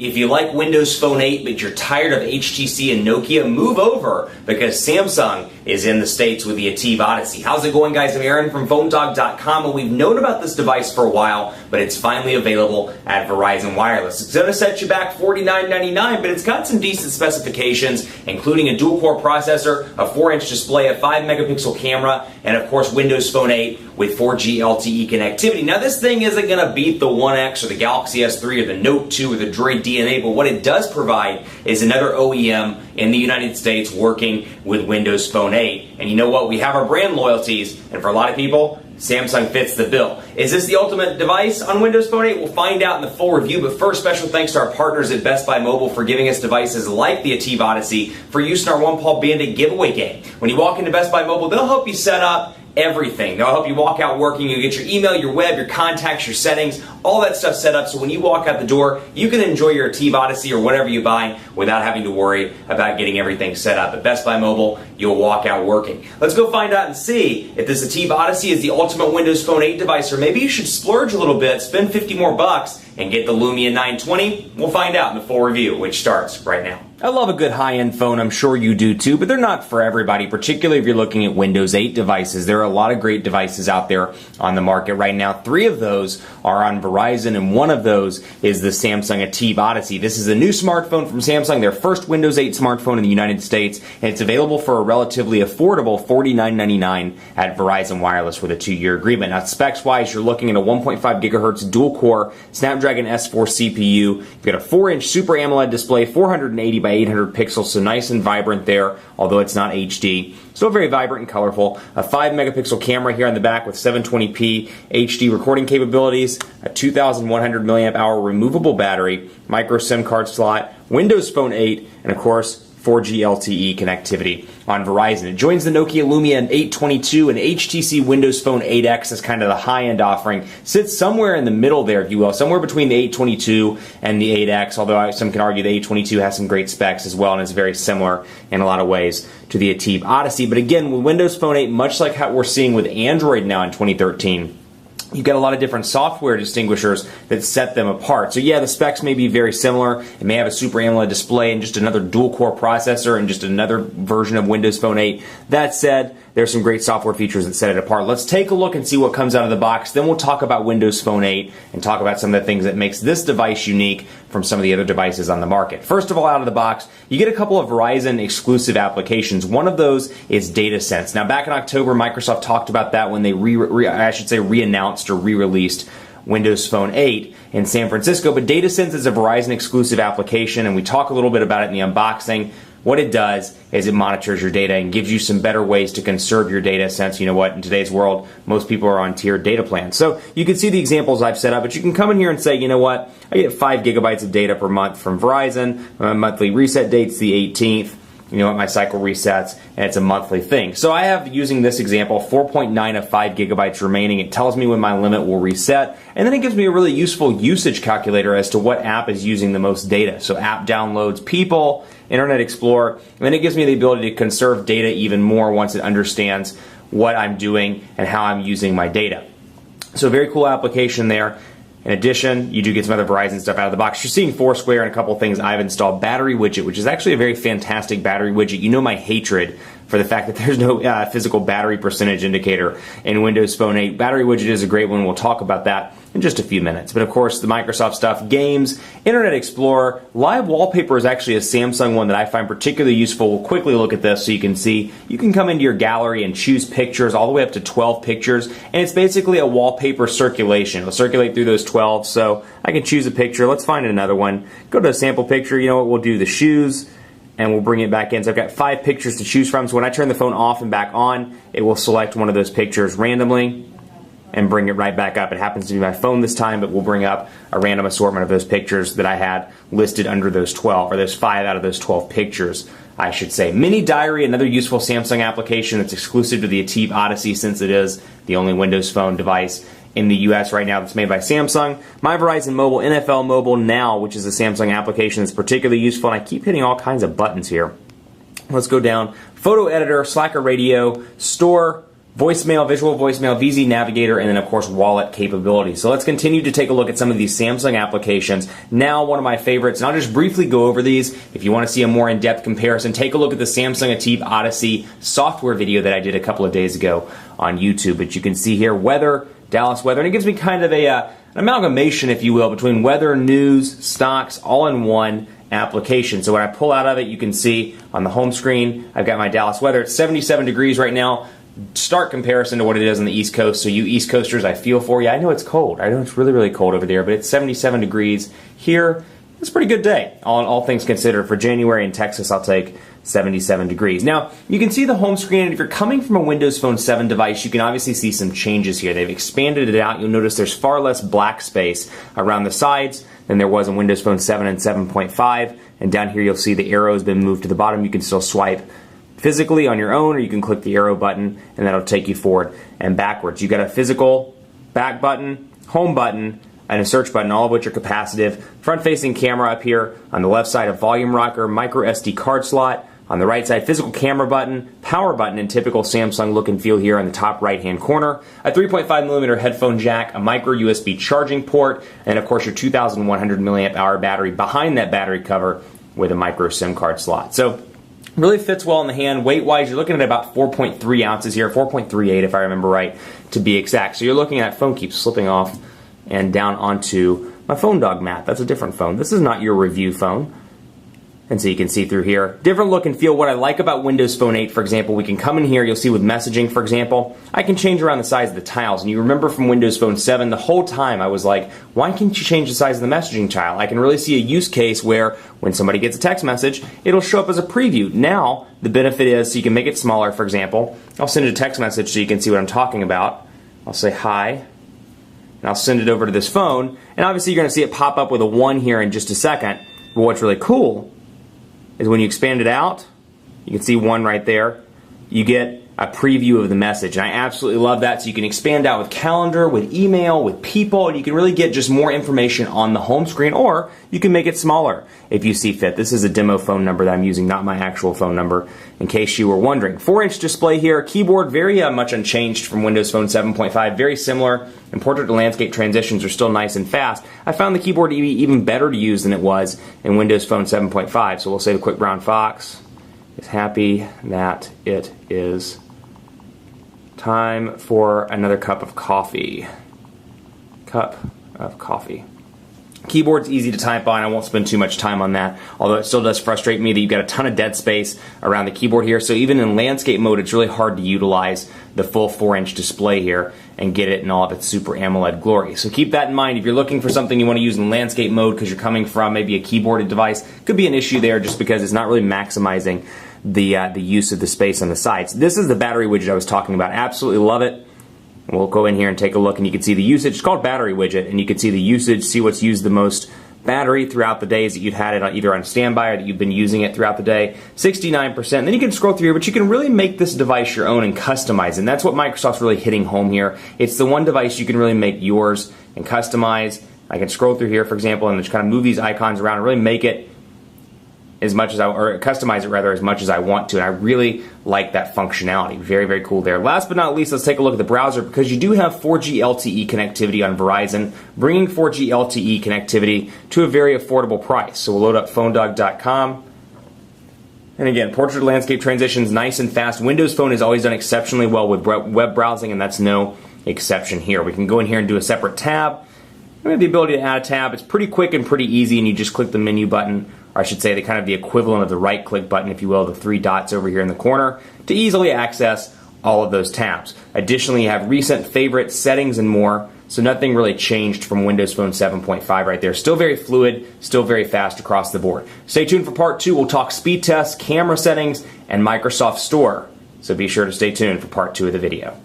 If you like Windows Phone 8 but you're tired of HTC and Nokia, move over because Samsung is in the States with the ATIV Odyssey. How's it going, guys? I'm Aaron from PhoneDog.com, and we've known about this device for a while, but it's finally available at Verizon Wireless. It's going to set you back $49.99, but it's got some decent specifications, including a dual-core processor, a 4-inch display, a 5-megapixel camera, and of course Windows Phone 8 with 4G LTE connectivity. Now, this thing isn't going to beat the One X or the Galaxy S3 or the Note 2 or the Droid DNA, but what it does provide is another OEM in the United States working with Windows Phone 8. And you know what? We have our brand loyalties, and for a lot of people, Samsung fits the bill. Is this the ultimate device on Windows Phone 8? We'll find out in the full review, but first, special thanks to our partners at Best Buy Mobile for giving us devices like the ATIV Odyssey for use in our One Paw Bandit giveaway game. When you walk into Best Buy Mobile, they'll help you set up everything. They'll help you walk out working. You'll get your email, your web, your contacts, your settings, all that stuff set up, so when you walk out the door, you can enjoy your ATIV Odyssey or whatever you buy without having to worry about getting everything set up. At Best Buy Mobile, you'll walk out working. Let's go find out and see if this ATIV Odyssey is the ultimate Windows Phone 8 device, or maybe you should splurge a little bit, spend 50 more bucks, and get the Lumia 920. We'll find out in the full review, which starts right now. I love a good high-end phone, I'm sure you do too, but they're not for everybody, particularly if you're looking at Windows 8 devices. There are a lot of great devices out there on the market right now. 3 of those are on Verizon, and one of those is the Samsung ATIV Odyssey. This is a new smartphone from Samsung, their first Windows 8 smartphone in the United States, and it's available for a relatively affordable $49.99 at Verizon Wireless with a 2-year agreement. Now, specs-wise, you're looking at a 1.5 gigahertz dual-core Snapdragon S4 CPU. You've got a 4-inch Super AMOLED display, 480 by 800 pixels, so nice and vibrant there, although it's not HD. Still very vibrant and colorful. A 5-megapixel camera here on the back with 720p HD recording capabilities, a 2,100 milliamp hour removable battery, micro SIM card slot, Windows Phone 8, and of course 4G LTE connectivity on Verizon. It joins the Nokia Lumia 822 and HTC Windows Phone 8X as kind of the high-end offering. Sits somewhere in the middle there, if you will, somewhere between the 822 and the 8X, although some can argue the 822 has some great specs as well and is very similar in a lot of ways to the ATIV Odyssey. But again, with Windows Phone 8, much like how we're seeing with Android now in 2013, you've got a lot of different software distinguishers that set them apart. So yeah, the specs may be very similar. It may have a Super AMOLED display and just another dual-core processor and just another version of Windows Phone 8. That said, there's some great software features that set it apart. Let's take a look and see what comes out of the box. Then we'll talk about Windows Phone 8 and talk about some of the things that makes this device unique from some of the other devices on the market. First of all, out of the box, you get a couple of Verizon exclusive applications. One of those is DataSense. Now, back in October, Microsoft talked about that when they re-announced or re-released Windows Phone 8 in San Francisco. But DataSense is a Verizon exclusive application, and we talk a little bit about it in the unboxing. What it does is it monitors your data and gives you some better ways to conserve your data, since, you know what, in today's world, most people are on tiered data plans. So you can see the examples I've set up, but you can come in here and say, you know what, I get 5 gigabytes of data per month from Verizon. My monthly reset date's the 18th. You know what, my cycle resets, and it's a monthly thing. So I have, using this example, 4.9 of 5 gigabytes remaining. It tells me when my limit will reset, and then it gives me a really useful usage calculator as to what app is using the most data. So app downloads, people, Internet Explorer, and then it gives me the ability to conserve data even more once it understands what I'm doing and how I'm using my data. So a very cool application there. In addition, you do get some other Verizon stuff out of the box. You're seeing Foursquare and a couple of things I've installed. Battery widget, which is actually a very fantastic battery widget. You know my hatred for the fact that there's no physical battery percentage indicator in Windows Phone 8. Battery widget is a great one. We'll talk about that in just a few minutes. But of course, the Microsoft stuff, games, Internet Explorer, live wallpaper is actually a Samsung one that I find particularly useful. We'll quickly look at this so you can see. You can come into your gallery and choose pictures all the way up to 12 pictures, and it's basically a wallpaper circulation. It'll circulate through those 12, so I can choose a picture. Let's find another one. Go to a sample picture. You know what, we'll do the shoes, and we'll bring it back in. So I've got 5 pictures to choose from, so when I turn the phone off and back on, it will select one of those pictures randomly and bring it right back up. It happens to be my phone this time, but we'll bring up a random assortment of those pictures that I had listed under those 12, or those 5 out of those 12 pictures, I should say. Mini Diary, another useful Samsung application that's exclusive to the ATIV Odyssey, since it is the only Windows Phone device in the US right now that's made by Samsung. My Verizon Mobile, NFL Mobile Now, which is a Samsung application that's particularly useful, and I keep hitting all kinds of buttons here. Let's go down. Photo Editor, Slacker Radio, Store, voicemail, visual voicemail, VZ Navigator, and then of course wallet capability. So let's continue to take a look at some of these Samsung applications. Now one of my favorites, and I'll just briefly go over these. If you want to see a more in-depth comparison, take a look at the Samsung ATIV Odyssey software video that I did a couple of days ago on YouTube. But you can see here weather, Dallas weather, and it gives me kind of an amalgamation, if you will, between weather, news, stocks, all in one application. So when I pull out of it, you can see on the home screen, I've got my Dallas weather. It's 77 degrees right now. Stark comparison to what it is on the East Coast. So you East Coasters, I feel for you. I know it's cold. I know it's really, really cold over there, but it's 77 degrees here. It's a pretty good day, all things considered. For January in Texas, I'll take 77 degrees. Now, you can see the home screen, and if you're coming from a Windows Phone 7 device, you can obviously see some changes here. They've expanded it out. You'll notice there's far less black space around the sides than there was in Windows Phone 7 and 7.5. And down here, you'll see the arrow has been moved to the bottom. You can still swipe physically on your own, or you can click the arrow button and that'll take you forward and backwards. You've got a physical back button, home button, and a search button, all of which are capacitive. Front-facing camera up here. On the left side, a volume rocker, micro SD card slot. On the right side, physical camera button, power button in typical Samsung look and feel here on the top right-hand corner. A 3.5mm headphone jack, a micro USB charging port, and of course your 2,100 milliamp hour battery behind that battery cover with a micro SIM card slot. So really fits well in the hand. Weight-wise, you're looking at about 4.3 ounces here, 4.38 if I remember right, to be exact. So you're looking at, phone keeps slipping off and down onto my phone dog mat. That's a different phone. This is not your review phone. And so you can see through here. Different look and feel. What I like about Windows Phone 8, for example, we can come in here, you'll see with messaging, for example, I can change around the size of the tiles. And you remember from Windows Phone 7, the whole time I was like, why can't you change the size of the messaging tile? I can really see a use case where when somebody gets a text message, it'll show up as a preview. Now, the benefit is, so you can make it smaller, for example. I'll send a text message so you can see what I'm talking about. I'll say hi, and I'll send it over to this phone. And obviously you're going to see it pop up with a 1 here in just a second. But what's really cool is when you expand it out, you can see 1 right there, you get a preview of the message. And I absolutely love that. So you can expand out with calendar, with email, with people, and you can really get just more information on the home screen, or you can make it smaller if you see fit. This is a demo phone number that I'm using, not my actual phone number, in case you were wondering. 4-inch display here, keyboard very much unchanged from Windows Phone 7.5, very similar, and portrait to landscape transitions are still nice and fast. I found the keyboard to be even better to use than it was in Windows Phone 7.5, so we'll say the quick brown fox is happy that it is time for another cup of coffee. Cup of coffee. Keyboard's easy to type on. I won't spend too much time on that, although it still does frustrate me that you've got a ton of dead space around the keyboard here. So even in landscape mode, it's really hard to utilize the full 4-inch display here and get it in all of its super AMOLED glory. So keep that in mind. If you're looking for something you want to use in landscape mode because you're coming from maybe a keyboarded device, could be an issue there just because it's not really maximizing the use of the space on the sides. This is the battery widget I was talking about. Absolutely love it. We'll go in here and take a look, and you can see the usage. It's called battery widget, and you can see the usage, see what's used the most battery throughout the days that you've had it either on standby or that you've been using it throughout the day. 69%. Then you can scroll through here, but you can really make this device your own and customize it. And that's what Microsoft's really hitting home here. It's the one device you can really make yours and customize. I can scroll through here, for example, and just kind of move these icons around and really make it as much as or customize it rather as much as I want to, and I really like that functionality. Very, very cool there. Last but not least, let's take a look at the browser, because you do have 4G LTE connectivity on Verizon, bringing 4G LTE connectivity to a very affordable price. So we'll load up phonedog.com. And again, portrait to landscape transitions, nice and fast. Windows Phone has always done exceptionally well with web browsing, and that's no exception here. We can go in here and do a separate tab. We have the ability to add a tab. It's pretty quick and pretty easy, and you just click the menu button, or I should say the equivalent of the right click button, if you will, the 3 dots over here in the corner, to easily access all of those tabs. Additionally, you have recent favorites, settings, and more, so nothing really changed from Windows Phone 7.5 right there. Still very fluid, still very fast across the board. Stay tuned for part 2. We'll talk speed tests, camera settings, and Microsoft Store, so be sure to stay tuned for part 2 of the video.